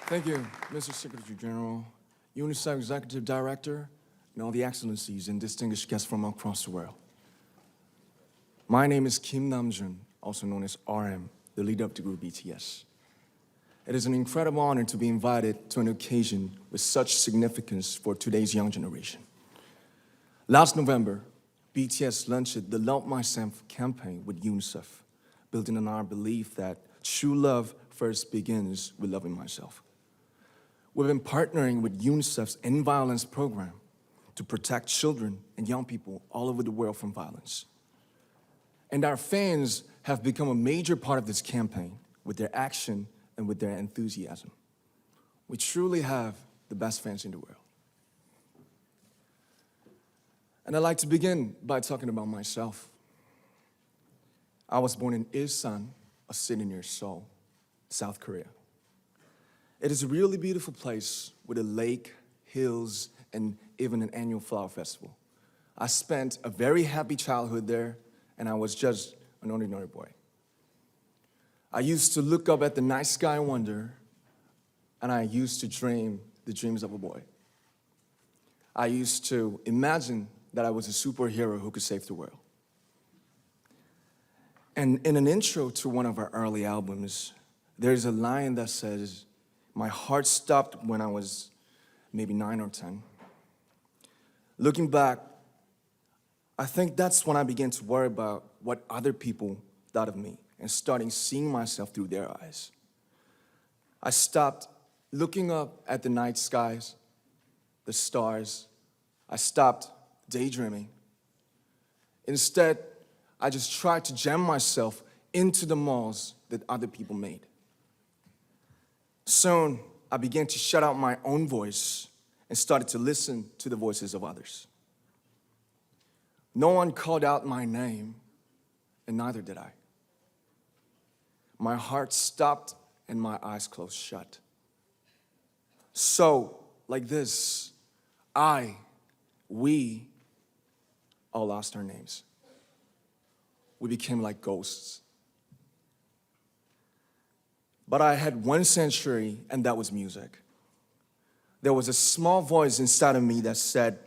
Thank you, Mr. Secretary General, UNICEF Executive Director, and all the excellencies and distinguished guests from across the world. My name is Kim Namjoon, also known as RM, the leader of the group BTS. It is an incredible honor to be invited to an occasion with such significance for today's young generation. Last November, BTS launched the Love Myself campaign with UNICEF, building on our belief that true love first begins with loving myself. We've been partnering with UNICEF's End Violence program to protect children and young people all over the world from violence. And our fans have become a major part of this campaign with their action and with their enthusiasm. We truly have the best fans in the world. And I'd like to begin by talking about myself. I was born in Ilsan, a city near Seoul, South Korea. It is a really beautiful place with a lake, hills, and even an annual flower festival. I spent a very happy childhood there, and I was just an ordinary boy. I used to look up at the night sky and wonder, and I used to dream the dreams of a boy. I used to imagine that I was a superhero who could save the world. And in an intro to one of our early albums, there's a line that says, "My heart stopped when I was maybe 9 or 10. Looking back, I think that's when I began to worry about what other people thought of me and starting seeing myself through their eyes. I stopped looking up at the night skies, the stars. I stopped daydreaming. Instead, I just tried to jam myself into the malls that other people made. Soon, I began to shut out my own voice and started to listen to the voices of others. No one called out my name, and neither did I. My heart stopped and my eyes closed shut. So, like this, we all lost our names. We became like ghosts. But I had one sanctuary, and that was music. There was a small voice inside of me that said,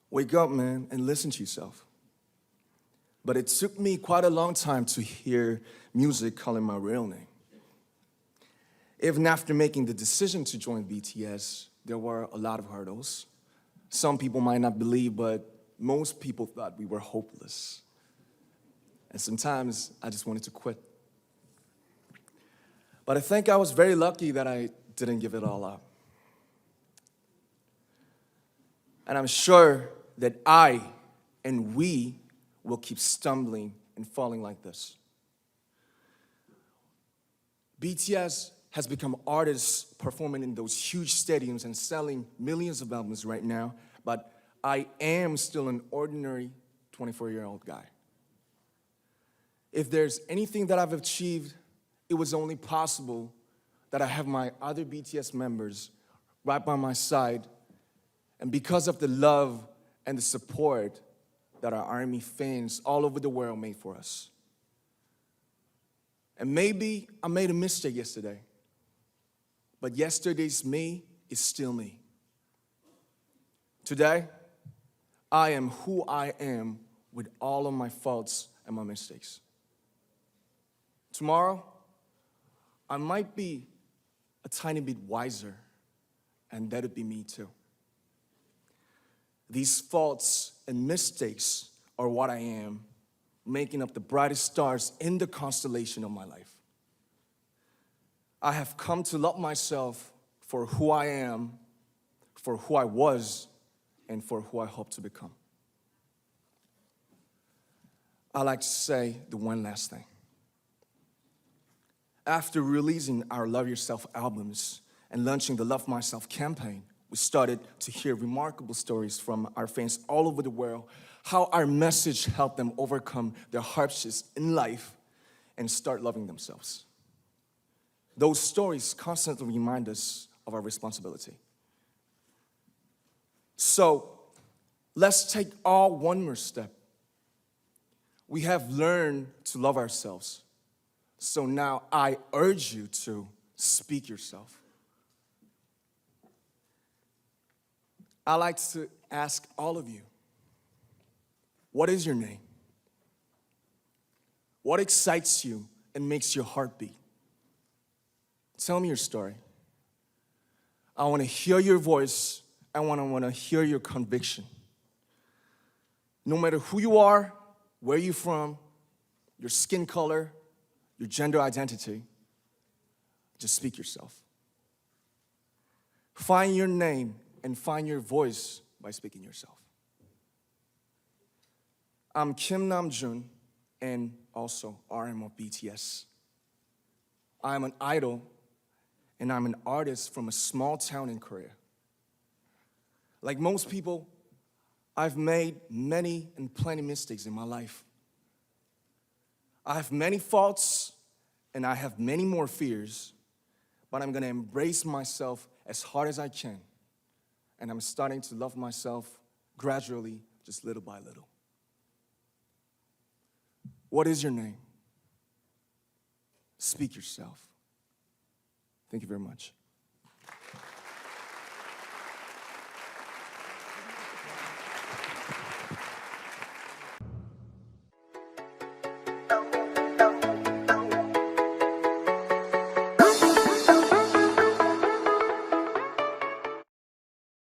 "Wake up, man, and listen to yourself." But it took me quite a long time to hear music calling my real name. Even after making the decision to join BTS, there were a lot of hurdles. Some people might not believe, but most people thought we were hopeless. And sometimes I just wanted to quit. But I think I was very lucky that I didn't give it all up. And I'm sure that I and we will keep stumbling and falling like this. BTS has become artists performing in those huge stadiums and selling millions of albums right now, but I am still an ordinary 24-year-old guy. If there's anything that I've achieved, it was only possible that I have my other BTS members right by my side, and because of the love and the support that our ARMY fans all over the world made for us. And maybe I made a mistake yesterday, but yesterday's me is still me. Today, I am who I am with all of my faults and my mistakes. Tomorrow, I might be a tiny bit wiser, and that'd be me too. These faults and mistakes are what I am, making up the brightest stars in the constellation of my life. I have come to love myself for who I am, for who I was, and for who I hope to become. I'd like to say the one last thing. After releasing our Love Yourself albums and launching the Love Myself campaign, we started to hear remarkable stories from our fans all over the world, how our message helped them overcome their hardships in life and start loving themselves. Those stories constantly remind us of our responsibility. So, let's take all one more step. We have learned to love ourselves. So now I urge you to speak yourself. I like to ask all of you, what is your name? What excites you and makes your heart beat? Tell me your story. I want to hear your voice. I want to hear your conviction. No matter who you are, where you're from, your skin color, your gender identity, just speak yourself. Find your name and find your voice by speaking yourself. I'm Kim Namjoon and also RM of BTS. I'm an idol and I'm an artist from a small town in Korea. Like most people, I've made many and plenty mistakes in my life. I have many faults and I have many more fears, but I'm gonna embrace myself as hard as I can. And I'm starting to love myself gradually, just little by little. What is your name? Speak yourself. Thank you very much.